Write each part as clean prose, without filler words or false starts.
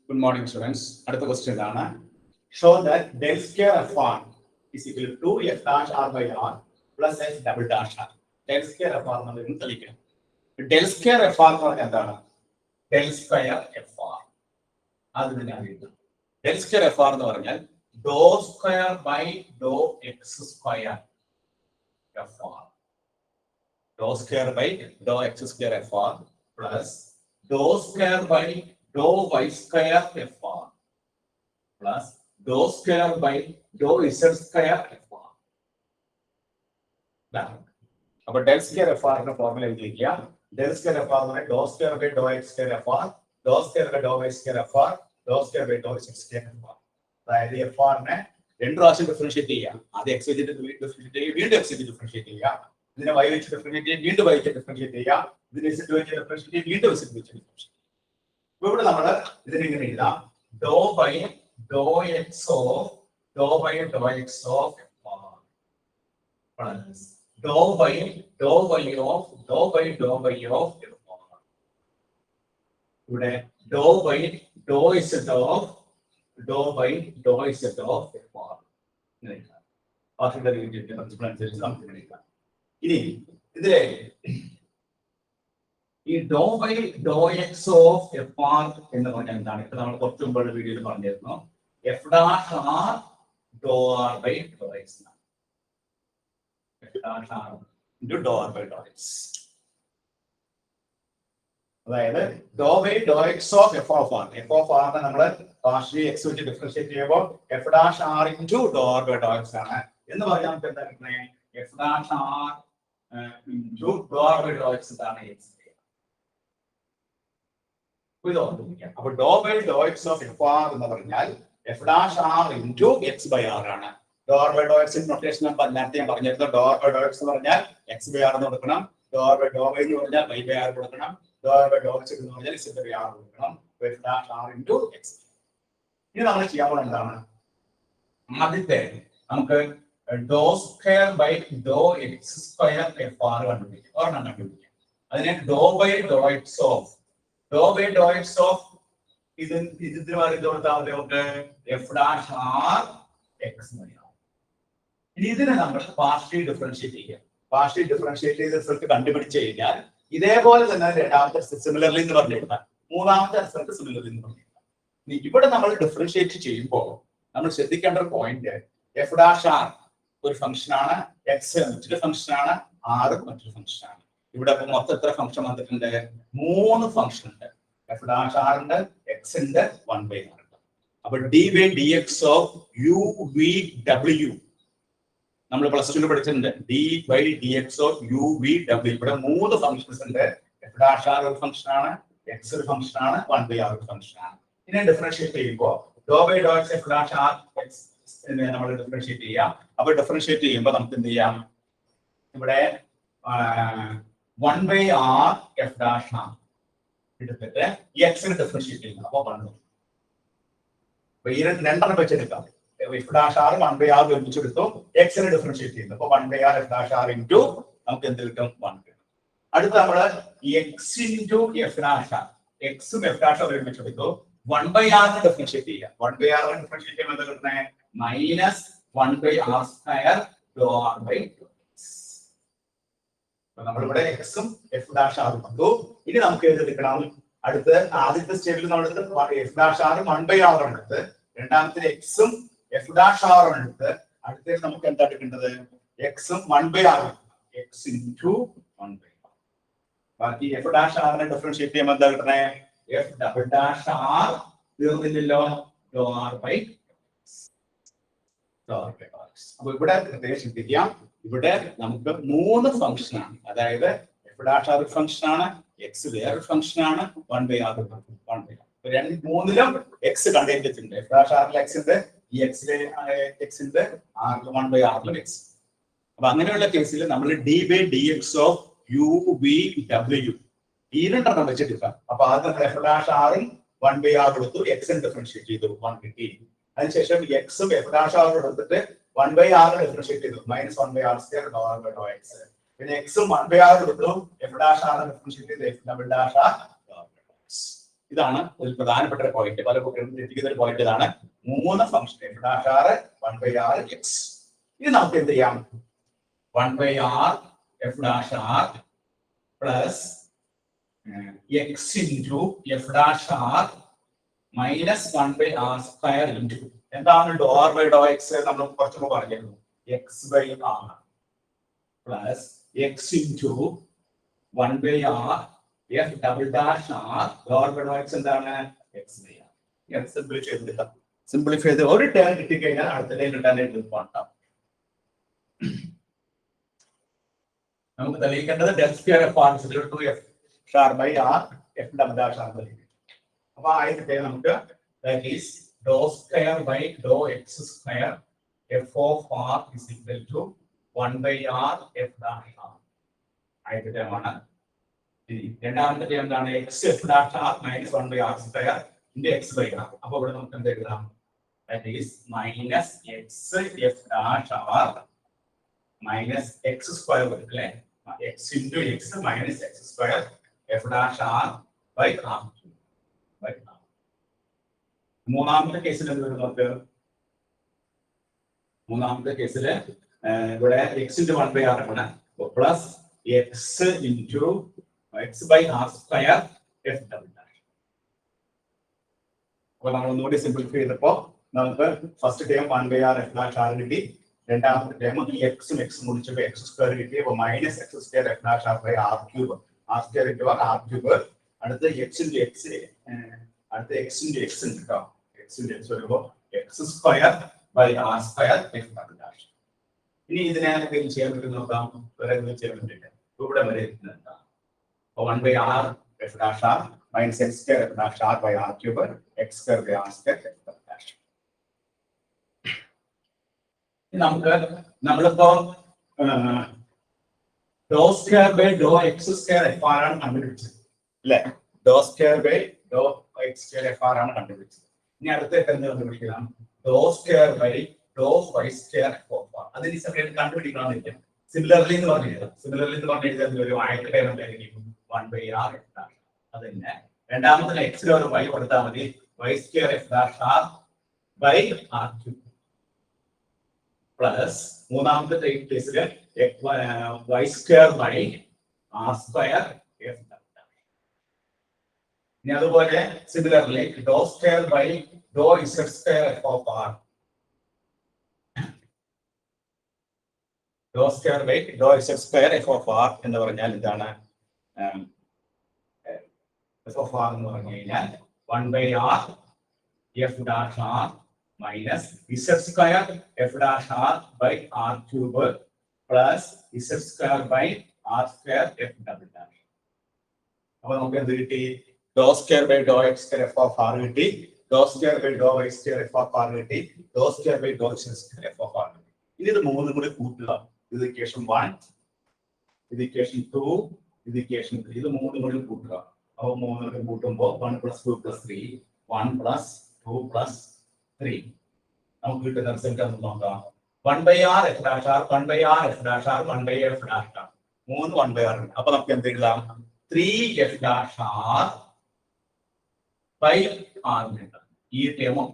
Good morning, students. Another question is show that del square f r is equal to f dash r by r plus f double dash r. Del square f r del square f r del square f r. Del square f r dou square by dou x square f r. Dou square by dou x square f r plus dou square by dou y square f r plus dou square by dou z square f r. അപ്പോൾ del square f r ന്റെ formula എഴുതിയിരിക്കുക. del square f r എന്ന് പറഞ്ഞാൽ dou square by dou x square f r, dou square by dou y square f r, dou square by dou z square f r. അതായത് f r നെ രണ്ട് പ്രാവശ്യം differentiate ചെയ്യുക. ആദ്യം x വെച്ചിട്ട് differentiate ചെയ്യുക, വീണ്ടും x വെച്ചിട്ട് ഡിഫറൻഷിയേറ്റ് ചെയ്യുക. ഇതിനെ y വെച്ച് ഡിഫറൻഷിയേറ്റ് ചെയ്യുക, വീണ്ടും y വെച്ച് ഡിഫറൻഷിയേറ്റ് ചെയ്യുക. ഇതിനെ z വെച്ച് ഡിഫറൻഷിയേറ്റ് ചെയ്യുക, വീണ്ടും z വെച്ച് ഡിഫറൻഷിയേറ്റ്. ഇവിടെ നമ്മൾ ഇതിനെ ഇങ്ങനെ എഴുതാം. dou by dou x of dou by dou x of plus dou by dou y of dou by dou y of ഇവിടെ dou by dou z of dou by dou z of ബാക്കിയുള്ള രീതിയിൽ principle അനുസരിച്ച് നമുക്ക് എഴുതാം. ഇനി ഇതിലെ ഈ doh by Dr x of f r എന്ന് പറഞ്ഞാൽ എന്താണ്? ഇപ്പൊ നമ്മൾ കുറച്ച് മുമ്പുള്ള വീഡിയോയിൽ പറഞ്ഞിരുന്നു. F dash r Dr r by Dr x. F dash r into doh r by Dr x. അതായത് doh by Dr x of f of r. F of ആറിനെ നമ്മൾ പാർഷ്യലി എക്സ് വെച്ച് ഡിഫറൻഷിയേറ്റ് ചെയ്യുമ്പോൾ f dash r into doh r by Dr x ആണ്. എന്ന് പറഞ്ഞാൽ നമുക്ക് എന്താ കിട്ടുന്നത്? F dash r into doh r by Dr x ആണ് എക്സ്. അപ്പൊ doh by Dr x of f r എന്ന് പറഞ്ഞാൽ f dash r into x by r ആണ്. Doh r by Dr x notation നേരത്തെ ഞാൻ പറഞ്ഞിരുന്നു. Doh r by Dr x എന്ന് പറഞ്ഞാൽ എക്സ് ബൈ ആർ എന്ന് കൊടുക്കണം. Doh r by doh y എന്ന് പറഞ്ഞാൽ വൈ ബൈ ആർ കൊടുക്കണം. Doh r by Dr x എന്ന് പറഞ്ഞാൽ എക്സ് ബൈ ആർ കൊടുക്കണം. F dash r into x. ഇനി നമ്മൾ ചെയ്യാൻ പോകുന്നത് എന്താണ്? ആദ്യത്തെ നമുക്ക് doh square by Dr x square f r കണ്ടുപിടിക്കും. ഒരെണ്ണം കണ്ടുപിടിക്കാം. അതിനെ doh by Dr x of doh by Dr x of ഇതിന് പറയുന്നത് കൊടുത്താൽ മതി നമുക്ക് എഫ് ഡാഷ് ആർ എക്സ് മതി. ഇനി ഇതിനെ നമ്മൾ പാർഷ്യലി ഡിഫറൻഷിയേറ്റ് ചെയ്യാം. പാർഷ്യലി ഡിഫറൻഷിയേറ്റ് ചെയ്ത റിസൾട്ട് കണ്ടുപിടിച്ച് കഴിഞ്ഞാൽ ഇതേപോലെ തന്നെ രണ്ടാമത്തെ സിമിലർലി എന്ന് പറഞ്ഞിരുന്നാൽ മൂന്നാമത്തെ റിസൾട്ട് സിമിലർലി എന്ന് പറഞ്ഞിരുന്നാൽ. ഇവിടെ നമ്മൾ ഡിഫറൻഷിയേറ്റ് ചെയ്യുമ്പോൾ നമ്മൾ ശ്രദ്ധിക്കേണ്ട ഒരു പോയിന്റ് എഫ് ഡാഷ് ആർ ഒരു ഫംഗ്ഷനാണ്, എക്സ് മറ്റൊരു ഫംഗ്ഷനാണ്, ആർ മറ്റൊരു ഫംഗ്ഷനാണ്. ഇവിടെ മൊത്തം എത്ര ഫംഗ്ഷൻ വന്നിട്ടുണ്ട്? 3 ഫംഗ്ഷൻ ഉണ്ട്. എഫ് ഡാഷ് ആർ ഉണ്ട്, എക്സ് ഉണ്ട്, 1/r ഉണ്ട്. അപ്പൊ d by d x of u v ഡബ്ല്യു നമ്മൾ പ്ലസ് 2 പഠിച്ചിട്ടുണ്ട്. D by d x of u v ഡബ്ല്യു. ഇവിടെ 3 ഫംഗ്ഷൻസ് ഉണ്ട്. എഫ് ഡാഷ് ആർ ഒരു ഫംഗ്ഷനാണ്, എക്സ് ഒരു ഫംഗ്ഷനാണ്, 1/r ഒരു ഫംഗ്ഷനാണ്. ഇതിനെ ഡിഫറൻഷിയേറ്റ് ചെയ്യുമ്പോൾ doh by Dr x f dash r x നമ്മൾ ഡിഫറൻഷിയേറ്റ് ചെയ്യാം. അപ്പൊ ഡിഫറൻഷിയേറ്റ് ചെയ്യുമ്പോൾ നമുക്ക് എന്ത് ചെയ്യാം? ഇവിടെ 1/r എഫ് ഡാഷ് ആർ എടുത്തിട്ട് ഈ എക്സിനെ ഡിഫറൻഷിയേറ്റ് ചെയ്യുന്നു. അപ്പൊ 1. അപ്പൊ ഈ രണ്ടെണ്ണം വെച്ചെടുക്കാം. എഫ് ഡാഷ് ആർ 1/r ഒരുമിച്ചെടുത്തു, എക്സിനെ ഡിഫറൻഷിയേറ്റ് ചെയ്യുന്നു. അപ്പൊ 1/r f dash R into നമുക്ക് എന്ത് കിട്ടും? 1 കിട്ടും. അടുത്ത നമ്മള് x into f dash r, എക്സും എഫ് ഡാഷ് ആർ ഒരുമിച്ചെടുത്തു, 1/r ഡിഫറൻഷിയേറ്റ് ചെയ്യാം. 1/r ഡിഫറൻഷിയേറ്റ് ചെയ്യുമ്പോൾ എന്താ കിട്ടുന്നത്? Minus 1/r square Dr r by Dr x. നമ്മളിവിടെ എക്സും എഫ് ഡാഷ് ആറും കണ്ടു. ഇനി നമുക്ക് എഴുതിയെടുക്കണം. അടുത്ത് ആദ്യത്തെ സ്റ്റെപ്പിൽ നമ്മൾ എഫ് ഡാഷ് ആറും 1/r ആണ് എടുത്ത്, രണ്ടാമത്തെ എക്സും എഫ് ഡാഷ് ആറും എടുത്ത്, അടുത്തത് നമുക്ക് എന്താ എടുക്കേണ്ടത്? എക്സും 1/r, എക്സ് ഇൻറ്റു 1/r. ബാക്കി എഫ് ഡാഷ് ആറിനെ ഡിഫറൻഷിയേറ്റ് ചെയ്യുമ്പോൾ എന്താ കിട്ടണേ? എഫ് ഡബിൾ ഡാഷ് ആർ തീർന്നില്ലല്ലോ, ഡോ ആർ ബൈ അപ്പൊ ഇവിടെ ശ്രദ്ധിക്കാം. ഇവിടെ നമുക്ക് 3 ഫംഗ്ഷൻ ആണ്. അതായത് എഫ് ഡാഷ് ആർ ഫംഗ്ഷൻ ആണ്, എക്സ് വേറെ ഫംഗ്ഷൻ ആണ്, 1/r 1/r. 3ലും എക്സ് കണ്ടെയ്ൻഡ് ഉണ്ട്. എഫ് ഡാഷ് ആറിൽ എക്സ് ഉണ്ട്, ഈ എക്സിലെ എക്സ് ഉണ്ട്, 1/r എക്സ്. അപ്പൊ അങ്ങനെയുള്ള കേസിൽ നമ്മൾ d by d x of u v ഡബ്ല്യു ഈ രണ്ടെണ്ണം വെച്ചെടുക്കാം. അപ്പൊ ആദ്യം എഫ് ഡാഷ് ആറും 1/r കൊടുത്തു, എക്സിന് ഡിഫറൻഷിയേറ്റ് ചെയ്തു, 1 കിട്ടി. അതിനുശേഷം എക്സും എഫ് ഡാഷ് ആറും എടുത്തിട്ട് 1/r ഡിഫറൻഷിയേറ്റ് ചെയ്തു, minus 1/r square Dr r by Dr x. പിന്നെ എക്സും 1/r കൊടുത്തു, എഫ് ഡാഷ് ആർ ഡിഫറൻഷിയേറ്റ് ചെയ്തു, f double dash r Dr r by Dr x. ഇതാണ് ഒരു പ്രധാനപ്പെട്ട ഒരു പോയിന്റ്. പല കുട്ടികളും തെറ്റിക്കുന്ന ഒരു പോയിന്റ് ഇതാണ്. 3 function f dash r 1/r x. ഇത് നമുക്ക് എന്ത് ചെയ്യാം? 1/r f dash r plus x into f dash r minus 1/r square into എന്താണ് ഡോർ ബൈ ഡോ എക്സ് നമ്മൾ കുറച്ച് മുമ്പ് പറഞ്ഞിരുന്നു. X by r plus x into 1/r f double dash r doh r by Dr x എന്താണ് x by r. Simplify ചെയ്തെടുക്കാം. Simplify ചെയ്ത് ഒരു term കിട്ടിക്കഴിഞ്ഞാൽ അടുത്ത ടേം കിട്ടാനായിട്ട് എളുപ്പമാണ്. നമുക്ക് തെളിയിക്കേണ്ടത് del square f r equal to f ഷാർ by r f double dash r തെളിയിക്കും. അപ്പോൾ ആദ്യത്തെ നമുക്ക് that is dou square by dou x square f of r is equal to 1/r f dash r. ആദ്യത്തെ ടേമാണ്. രണ്ടാമത്തെ term എന്താണ്? x f dash r minus 1/r square into x by r. അപ്പോൾ ഇവിടെ നമുക്ക് എന്ത് എഴുതാം? that is minus x f dash r minus x square അല്ലേ? x into x minus x square f dash r by r. മൂന്നാമത്തെ കേസിൽ എന്ത് വരും നമുക്ക്? മൂന്നാമത്തെ കേസിൽ ഇവിടെ x into 1/r ആണ് plus x into x by r square f double dash. അപ്പോൾ നമ്മൾ ഒന്നുകൂടി സിംപ്ലിഫൈ ചെയ്തപ്പോൾ നമുക്ക് first term 1/r f dash r കിട്ടി. രണ്ടാമത്തെ ടേം ഈ എക്സും എക്സും മുടിച്ചപ്പോൾ x സ്ക്വയർ കിട്ടി. അപ്പോൾ minus x square f dash r by r cube r square into r cube. അടുത്ത x into x അടുത്ത x into x ഉണ്ട് കേട്ടോ. x into x വരുമ്പോൾ x square by r square f double dash. ഇനി ഇതിനെ എന്തെങ്കിലും ചെയ്യാൻ പറ്റും നോക്കാം. വേറെ എന്തെങ്കിലും ചെയ്യാൻ പറ്റില്ല. ഇവിടെ വരെ എത്തുന്നുണ്ട്. 1/r f dash r minus x square f dash r by r cube x square by r square f double dash. നമുക്ക് നമ്മളിപ്പോ doh square by Dr x square f r ആണ് കണ്ടുപിടിച്ചത് അല്ലെ? Doh square by Dr x square f r ആണ് കണ്ടുപിടിച്ചത്. ഇനി അടുത്തേക്ക് എന്ത് കണ്ടുപിടിക്കണം? Doh square by doh y square f of r. അതിന് സെപ്പറേറ്റ് കണ്ടുപിടിക്കണമെന്നില്ല. സിമിലർലി എന്ന് പറഞ്ഞാൽ ഒരു ആയിട്ട് ടേം എന്തായിരിക്കും? 1/r f dash. അത് തന്നെ രണ്ടാമത്തെ എക്സിൽ ഒരു വൈ കൊടുത്താൽ മതി. Y square f dash r by r cube plus മൂന്നാമത്തെ കേസിൽ y square by r square f double dash. ഇനി അതുപോലെ similarly do square by do z square f of r do square by do z square f of r എന്ന് പറഞ്ഞാൽ ഇതാണ് F of r എന്ന് പറഞ്ഞു കഴിഞ്ഞാൽ 1/r f dash r minus z square f dash r by r cube plus z square by r square f double dash. അപ്പോൾ നമുക്ക് എന്ത് കിട്ടി? Doh square by Dr x square f of r കിട്ടി. Doh square by doh y square f of r കിട്ടി. Doh square by doh z square f of r കിട്ടി. ഇനി ഇത് മൂന്നും കൂടി കൂട്ടുക. ഇത് ഇക്വേഷൻ 1, ഇത് ഇക്വേഷൻ 2, ഇത് ഇക്വേഷൻ 3. ഇത് മൂന്നും കൂടി കൂട്ടുക. അപ്പോൾ മൂന്നും കൂടി കൂട്ടുമ്പോൾ 1 + 2 + 3 1 + 2 + 3 നമുക്ക് കിട്ടുന്ന റിസൾട്ട് ഒന്ന് നോക്കാം. 1/r f dash r 1/r f dash r 1/f dash r 3 1/r. അപ്പൊ നമുക്ക് എന്ത് എഴുതാം? 3f dash r by r കിട്ടും. ഈ ടേമും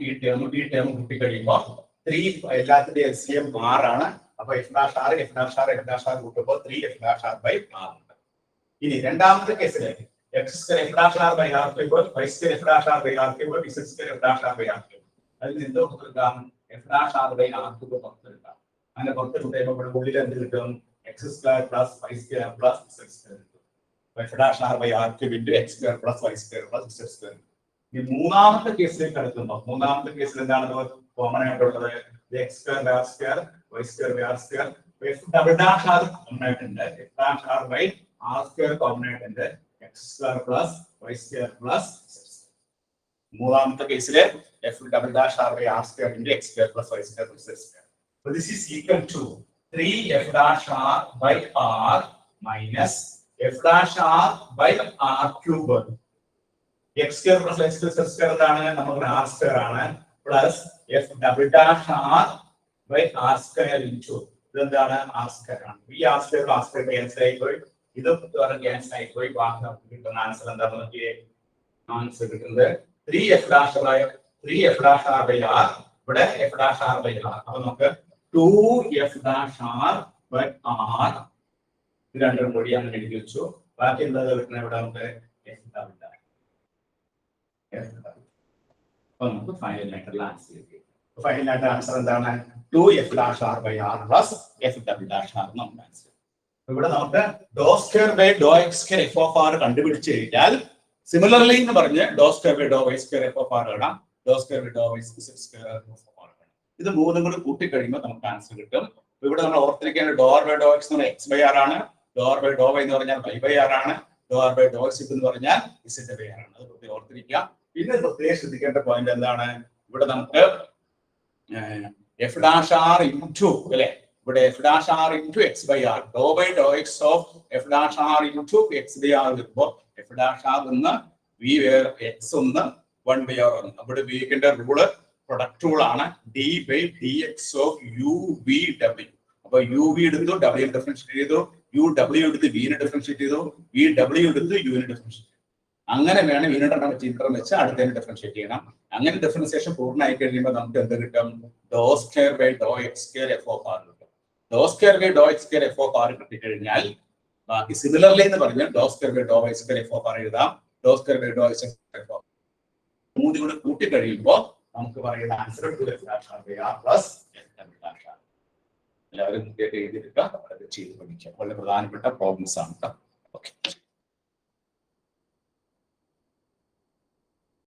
കൂട്ടി കഴിയുമ്പോൾ 3 എല്ലാത്തിന്റെ LCM r ആണ്. അപ്പൊ f dash r f dash r f dash r കൂട്ടുമ്പോൾ 3f dash r by r. ഇനി രണ്ടാമത്തെ കേസിൽ x square f dash r by r cube y square f dash r by r cube z square f dash r by r cube. അതിൽ എന്തോ കൊടുക്കാം? f dash r by r cube പുറത്തെടുക്കാം. അങ്ങനെ പുറത്തെടുക്കുമ്പോൾ ഇവിടെ ഉള്ളിൽ എന്ത് കിട്ടും? x square plus y square plus z square കിട്ടും. f dash r by r cube into x square plus y square plus z square. ഈ മൂന്നാമത്തെ കേസിലേക്ക് അടുക്കുമ്പോൾ മൂന്നാമത്തെ കേസിൽ എന്താണ് കോമൺ ആയിട്ടുള്ളത്? x square by r square y square by r square f double dash r common ആയിട്ടുണ്ട്. f dash r by r square common ആയിട്ടുണ്ട്. x square plus y square plus z. മൂന്നാമത്തെ കേസിലെ f double dash r by r square into x square plus y square plus z square. So this is equal to 3f dash r by r minus f dash r by r cube. x square plus y square z square എന്താണ്? നമുക്ക് r square ആണ് plus f double dash r by r square into ഇതെന്താണ്? r square ആണ്. ഈ r square cancel ആയി പോയി. ഇത് cancel ആയി പോയി. ബാക്കി നമുക്ക് കിട്ടുന്ന ആൻസർ എന്താണെന്ന് നോക്കിയേ. ആൻസർ കിട്ടുന്നത് 3f dash by 3f dash r by r. ഇവിടെ f dash r by r. അപ്പൊ നമുക്ക് 2f dash r by r ഇത് രണ്ടും കൂടി അങ്ങനെ എഴുതി വെച്ചു. ബാക്കി എന്താ കിട്ടുന്നത് ഇവിടെ നമുക്ക് f double dash. അപ്പൊ നമുക്ക് ഫൈനൽ ആയിട്ടുള്ള ആൻസർ കിട്ടി. ഫൈനൽ ആയിട്ട് ആൻസർ എന്താണ്? 2f dash r by r plus f double dash r നമുക്ക് ആൻസർ. ഇവിടെ നമുക്ക് doh square by Dr x square f of r കണ്ടുപിടിച്ച് കഴിഞ്ഞാൽ സിമിലർലി എന്ന് പറഞ്ഞ് doh square by doh y square f of r ഇടാം, doh square by doh y square f of r ഇടാം. ഇത് മൂന്നും കൂടി കൂട്ടിക്കഴിയുമ്പോൾ നമുക്ക് ആൻസർ കിട്ടും. ഇവിടെ നമ്മൾ ഓർത്തിരിക്കേണ്ട ഡോ ആർ ബൈ ഡോ എക്സ് എന്ന് പറഞ്ഞാൽ എക്സ് ബൈ ആർ ആണ്, doh r by doh y എന്ന് പറഞ്ഞാൽ വൈ ബൈ ആർ ആണ്, doh r by Dr x എന്ന് പറഞ്ഞാൽ ഇസഡ് ബൈ ആർ ആണ്. അത് പ്രത്യേകം ഓർത്തിരിക്കുക. പിന്നെ പ്രത്യേകം ശ്രദ്ധിക്കേണ്ട പോയിന്റ് എന്താണ്? ഇവിടെ നമുക്ക് എഫ് ഡാഷ് ആർ ഇൻടു അല്ലെ, ഇവിടെ f dash r into x by r, do by Dr x of f dash r into x by r വരുമ്പോൾ എഫ് ഡാഷ് ആർ ഒന്ന് വി എക്സ് ഒന്ന് 1 ബൈ ആർ ഒന്ന്. ഇവിടെ ഉപയോഗിക്കേണ്ട റൂള് പ്രൊഡക്റ്റ് റൂൾ ആണ്, d by d x of u v ഡബ്ല്യു. അപ്പൊ u v എടുത്തു, ഡബ്ല്യു ഡിഫറൻഷിയേറ്റ് ചെയ്തു, യു ഡബ്ല്യു എടുത്ത് വിനെ ഡിഫറൻഷിയേറ്റ് ചെയ്തു, വി ഡബ്ല്യു എടുത്ത് യുവിനെ ഡിഫറൻഷിയേറ്റ് ചെയ്തു. അങ്ങനെ വേണം യൂണിറ്റ് വെച്ച് ഇന്റർ വെച്ച് അടുത്തതിനെ ഡിഫറൻഷിയേറ്റ് ചെയ്യണം. അങ്ങനെ ഡിഫറൻസിയേഷൻ പൂർണ്ണമായി കഴിയുമ്പോൾ നമുക്ക് എന്ത് കിട്ടും? Doh square by Dr x square f of r കിട്ടും. Doh square by Dr x square f of r കിട്ടിക്കഴിഞ്ഞാൽ ബാക്കി സിമിലർലി എന്ന് പറഞ്ഞാൽ doh square by doh y square f of r എഴുതാം, doh square by Dr x f of മൂന്ന് കൂടെ കൂട്ടി കഴിയുമ്പോൾ നമുക്ക് പറയുന്ന ആൻസർ എല്ലാവരും എഴുതിയെടുക്കുക, ചെയ്ത് പഠിക്കുക. വളരെ പ്രധാനപ്പെട്ട പ്രോബ്ലംസ് ആണ്. ഓക്കെ.